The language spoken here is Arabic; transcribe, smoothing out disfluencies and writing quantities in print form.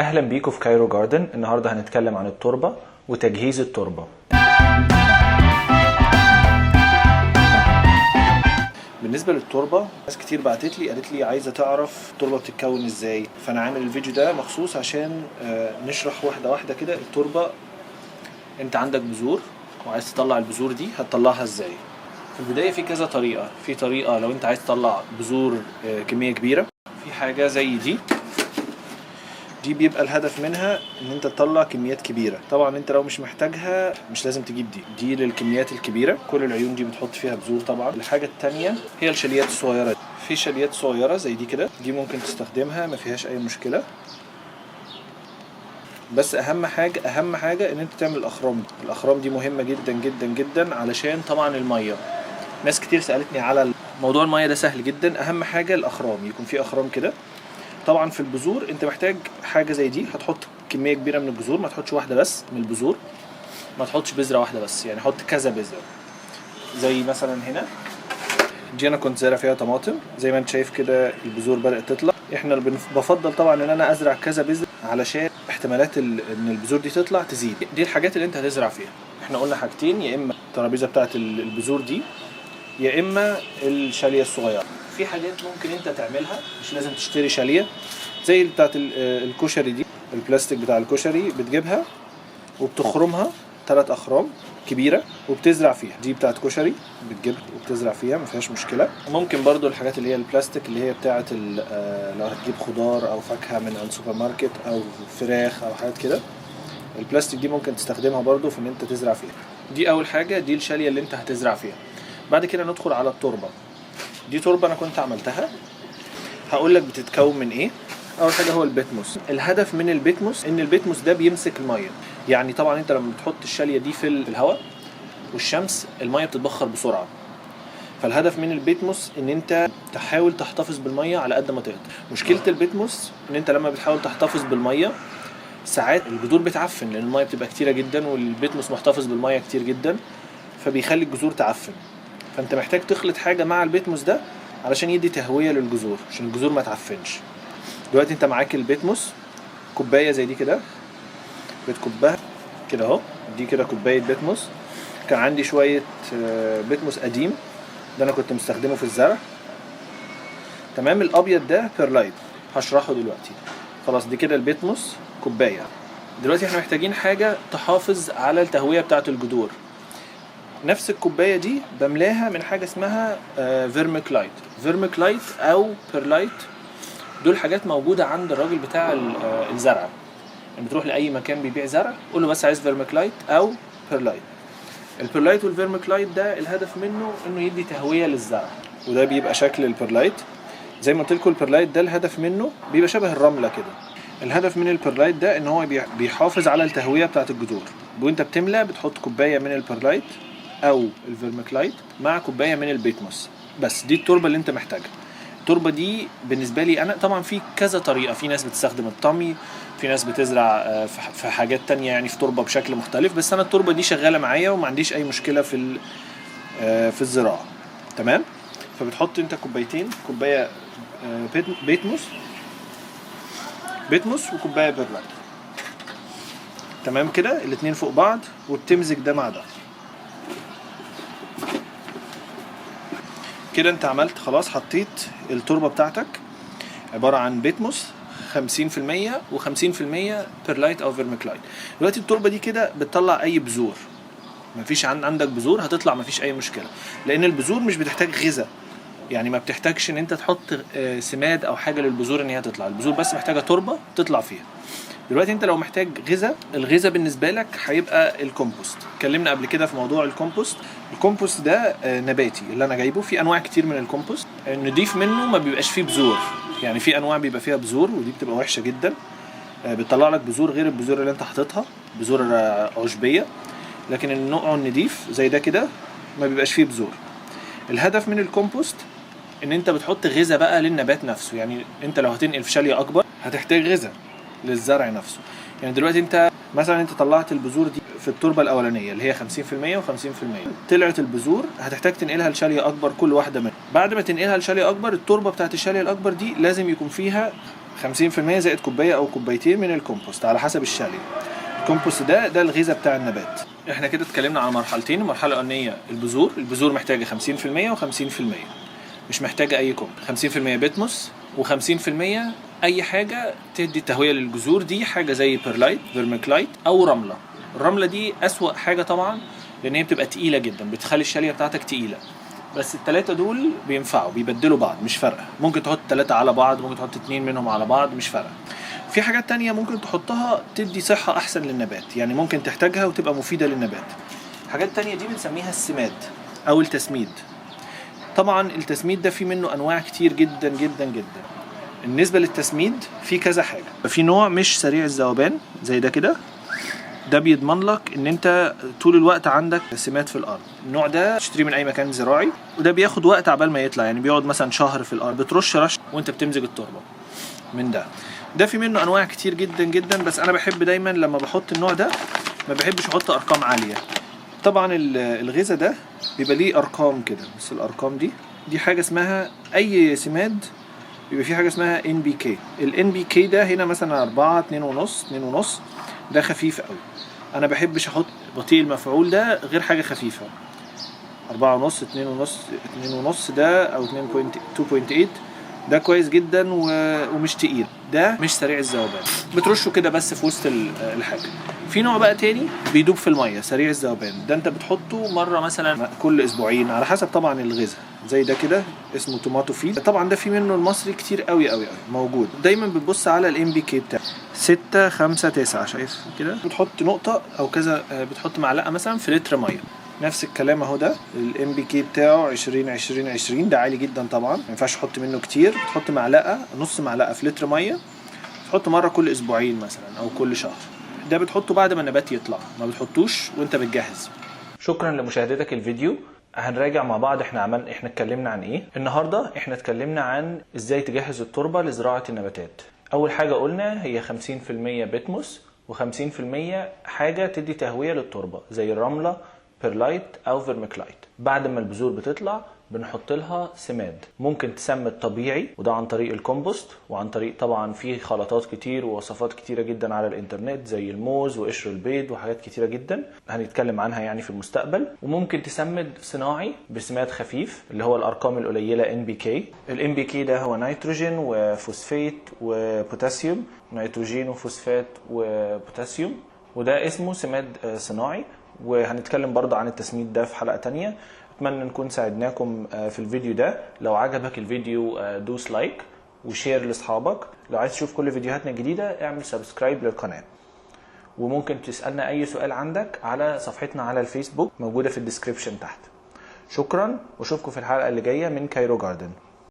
اهلا بيكم في كايرو جاردن. النهارده هنتكلم عن التربه وتجهيز التربه. بالنسبه للتربه، ناس كتير بعتت لي قالت لي عايزه تعرف التربه بتتكون ازاي، فانا عامل الفيديو ده مخصوص عشان نشرح واحده واحده كده التربه. انت عندك بذور وعايز تطلع البذور دي، هتطلعها ازاي؟ في البدايه في كذا طريقه. في طريقه لو انت عايز تطلع بذور كميه كبيره، في حاجه زي دي بيبقى الهدف منها ان انت تطلع كميات كبيره. طبعا انت لو مش محتاجها مش لازم تجيب دي للكميات الكبيره. كل العيون دي بتحط فيها بذور. طبعا الحاجه التانية هي الشاليات الصغيره. في شاليات صغيره زي دي كده، دي ممكن تستخدمها، ما فيهاش اي مشكله. بس اهم حاجه ان انت تعمل الاخرام دي مهمه جدا جدا جدا، علشان طبعا الميه. ناس كتير سالتني على موضوع الميه ده، سهل جدا. اهم حاجه الاخرام، يكون في اخرام كده. طبعا في البذور انت محتاج حاجه زي دي. هتحط كميه كبيره من البذور، ما تحطش واحده بس من البذور، ما تحطش بذره واحده بس، يعني حط كذا بذره. زي مثلا هنا دي انا كنت زارع فيها طماطم، زي ما انت شايف كده البذور بدات تطلع. احنا بفضل طبعا ان انا ازرع كذا بذره علشان احتمالات ان البذور دي تطلع تزيد. دي الحاجات اللي انت هتزرع فيها. احنا قلنا حاجتين، يا اما الترابيزه بتاعت البذور دي، يا اما الشاليه الصغيره. في حاجات ممكن انت تعملها، مش لازم تشتري شاليه. زي بتاعت الكشري دي، البلاستيك بتاع الكشري، بتجيبها وبتخرمها 3 أخرام كبيره وبتزرع فيها. دي بتاعت كشري، بتجيبها وبتزرع فيها، ما فيهاش مشكله. ممكن برضو الحاجات اللي هي البلاستيك، اللي هي بتاعت لو هتجيب خضار او فاكهه من عند سوبر ماركت او فراخ او حاجات كده، البلاستيك دي ممكن تستخدمها برضو في ان انت تزرع فيها. دي اول حاجه، دي الشاليه اللي انت هتزرع فيها. بعد كده ندخل على التربه. دي تربه انا كنت عملتها، هقول لك بتتكون من ايه. اول حاجه هو البيتموس. الهدف من البيتموس ان البيتموس ده بيمسك الميه. يعني طبعا انت لما بتحط الشاليه دي في الهواء والشمس، الميه بتتبخر بسرعه. فالهدف من البيتموس ان انت تحاول تحتفظ بالميه على قد ما تقدر. مشكله البيتموس ان انت لما بتحاول تحتفظ بالميه، ساعات الجذور بتعفن، لان الميه بتبقى كتيره جدا والبيتموس محتفظ بالميه كتير جدا، فبيخلي الجذور تعفن. فانت محتاج تخلط حاجه مع البيتموس ده علشان يدي تهويه للجذور، عشان الجذور ما تعفنش. دلوقتي انت معاك البيتموس، كوبايه زي دي كده، بتكبها كده اهو. دي كده كوبايه بيتموس. كان عندي شويه بيتموس قديم، ده انا كنت مستخدمه في الزرع. تمام. الابيض ده بيرلايت، هشرحه دلوقتي. خلاص، دي كده البيتموس كوبايه. دلوقتي احنا محتاجين حاجه تحافظ على التهويه بتاعه الجذور. نفس الكوبايه دي بملاها من حاجه اسمها فيرميكلايت او بيرلايت. دول حاجات موجوده عند الراجل بتاع الزرع. يعني بتروح لاي مكان بيبيع زرع، قول له بس عايز فيرميكلايت او بيرلايت. البيرلايت والفيرميكلايت ده الهدف منه انه يدي تهويه للزرع، وده بيبقى شكل البيرلايت. زي ما قلت لكم، البيرلايت ده الهدف منه بيبقى شبه الرمله كده. الهدف من البيرلايت ده ان هو بيحافظ على التهويه بتاعه الجذور. وانت بتملى بتحط كوبايه من البيرلايت او الفيرميكلايت مع كوبايه من البيتموس. بس دي التربه اللي انت محتاجها. التربه دي بالنسبه لي انا، طبعا في كذا طريقه. في ناس بتستخدم الطمي، في ناس بتزرع في حاجات تانية، يعني في تربه بشكل مختلف. بس انا التربه دي شغاله معايا وما عنديش اي مشكله في الزراعه. تمام. فبتحط انت كوبايتين، كوبايه بيتموس وكوبايه بيرلايت. تمام كده، الاتنين فوق بعض، وبتمزج ده مع ده كده. انت عملت خلاص، حطيت التربه بتاعتك عباره عن بيتموس 50% و50% بيرلايت او فيرميكلايت. دلوقتي التربه دي كده بتطلع اي بذور. مفيش عندك بذور هتطلع، مفيش اي مشكله، لان البذور مش بتحتاج غذاء. يعني ما بتحتاجش ان انت تحط سماد او حاجه للبذور ان هي تطلع. البذور بس محتاجه تربه تطلع فيها. دلوقتي انت لو محتاج غذاء، الغذاء بالنسبه لك هيبقى الكومبوست. اتكلمنا قبل كده في موضوع الكومبوست. الكومبوست ده نباتي اللي انا جايبه. في انواع كتير من الكومبوست، نضيف منه ما بيبقاش فيه بذور. يعني في انواع بيبقى فيها بذور، ودي بتبقى وحشه جدا. بتطلع لك بذور غير البذور اللي انت حاططها، بذور عشبيه. لكن النوع النضيف زي ده كده ما بيبقاش فيه بذور. الهدف من الكومبوست ان انت بتحط غذاء بقى للنبات نفسه. يعني انت لو هتنقل في شاليه اكبر هتحتاج غذاء للزرع نفسه. يعني دلوقتي انت مثلا طلعت البذور دي في التربه الاولانيه اللي هي 50% و50%، طلعت البذور هتحتاج تنقلها لشاليه اكبر كل واحده منهم. بعد ما تنقلها لشاليه اكبر، التربه بتاعت الشاليه الاكبر دي لازم يكون فيها 50% زائد كوبايه او كوبايتين من الكومبوست على حسب الشاليه. الكومبوست ده الغذاء بتاع النبات. احنا كده اتكلمنا على مرحلتين. المرحله الاولانيه البذور محتاجه 50% و50%، مش محتاجه اي كومبوست. 50% بيتموس و50% اي حاجه تدي تهويه للجذور. دي حاجه زي بيرلايت، فيرميكلايت او رمله. الرمله دي اسوأ حاجه طبعا، لان هي بتبقى تقيله جدا، بتخلي الشاليه بتاعتك تقيله. بس الثلاثه دول بينفعوا، بيبدلوا بعض، مش فارقه. ممكن تحط 3 على بعض، ممكن تحط 2 منهم على بعض، مش فارقه. في حاجات تانية ممكن تحطها تدي صحه احسن للنبات، يعني ممكن تحتاجها وتبقى مفيده للنبات. الحاجات التانية دي بنسميها السماد او التسميد. طبعا التسميد ده في منه انواع كتير جدا جدا جدا. بالنسبه للتسميد في كذا حاجه. في نوع مش سريع الذوبان زي ده كده، ده بيضمن لك ان انت طول الوقت عندك سماد في الارض. النوع ده تشتريه من اي مكان زراعي، وده بياخد وقت عبال ما يطلع، يعني بيقعد مثلا شهر في الارض، بترش رش وانت بتمزج التربه من ده في منه انواع كتير جدا جدا. بس انا بحب دايما لما بحط النوع ده ما بحبش احط ارقام عاليه. طبعا الغذاء ده بيبقى ليه ارقام كده، بس الارقام دي حاجه اسمها اي سماد بيبقى فيه حاجه اسمها NPK. NPK ده هنا مثلا 4 2.5 ده خفيف قوي. انا بحبش احط بطيء المفعول ده غير حاجه خفيفه. 4.5 2.5 ده او 2.8 ده كويس جدا ومش تقيل. ده مش سريع الذوبان، بترشه كده بس في وسط الحاجه. في نوع بقى تاني بيدوب في الميه سريع الذوبان، ده انت بتحطه مره مثلا كل اسبوعين على حسب طبعا الغذاء. زي ده كده اسمه توماتو فيد. طبعا ده في منه المصري كتير قوي قوي قوي موجود. دايما بتبص على NPK بتاعه 6 5 9 شايف كده، بتحط نقطه او كذا، بتحط معلقه مثلا في لتر ميه. نفس الكلام اهو، ده NPK بتاعه 20 ده عالي جدا طبعا، ما ينفعش تحط منه كتير. تحط معلقه، نص معلقه في لتر ميه، تحط مره كل اسبوعين مثلا او كل شهر. ده بتحطه بعد ما النبات يطلع، ما بتحطوش وانت بتجهز. شكرا لمشاهدتك الفيديو. هنراجع مع بعض احنا اتكلمنا عن ايه النهارده. احنا اتكلمنا عن ازاي تجهز التربه لزراعه النباتات. اول حاجه قلنا هي 50% بيتموس و50% حاجه تدي تهويه للتربه زي الرمله، بيرلايت او فيرميكلايت. بعد ما البذور بتطلع بنحط لها سماد. ممكن تسمد طبيعي، وده عن طريق الكومبوست، وعن طريق طبعا في خلطات كتير ووصفات كتيره جدا على الانترنت زي الموز وقشر البيض وحاجات كتيره جدا هنتكلم عنها يعني في المستقبل. وممكن تسمد صناعي بسماد خفيف اللي هو الارقام القليله NPK. NPK ده هو نيتروجين وفوسفات وبوتاسيوم، نيتروجين وفوسفات وبوتاسيوم، وده اسمه سماد صناعي. وهنتكلم برضه عن التسميد ده في حلقة تانية. اتمنى نكون ساعدناكم في الفيديو ده. لو عجبك الفيديو دوس لايك وشير لاصحابك. لو عايز تشوف كل فيديوهاتنا الجديدة اعمل سبسكرايب للقناة. وممكن تسألنا اي سؤال عندك على صفحتنا على الفيسبوك موجودة في الديسكريبشن تحت. شكرا واشوفكم في الحلقة اللي جاية من كايرو جاردن.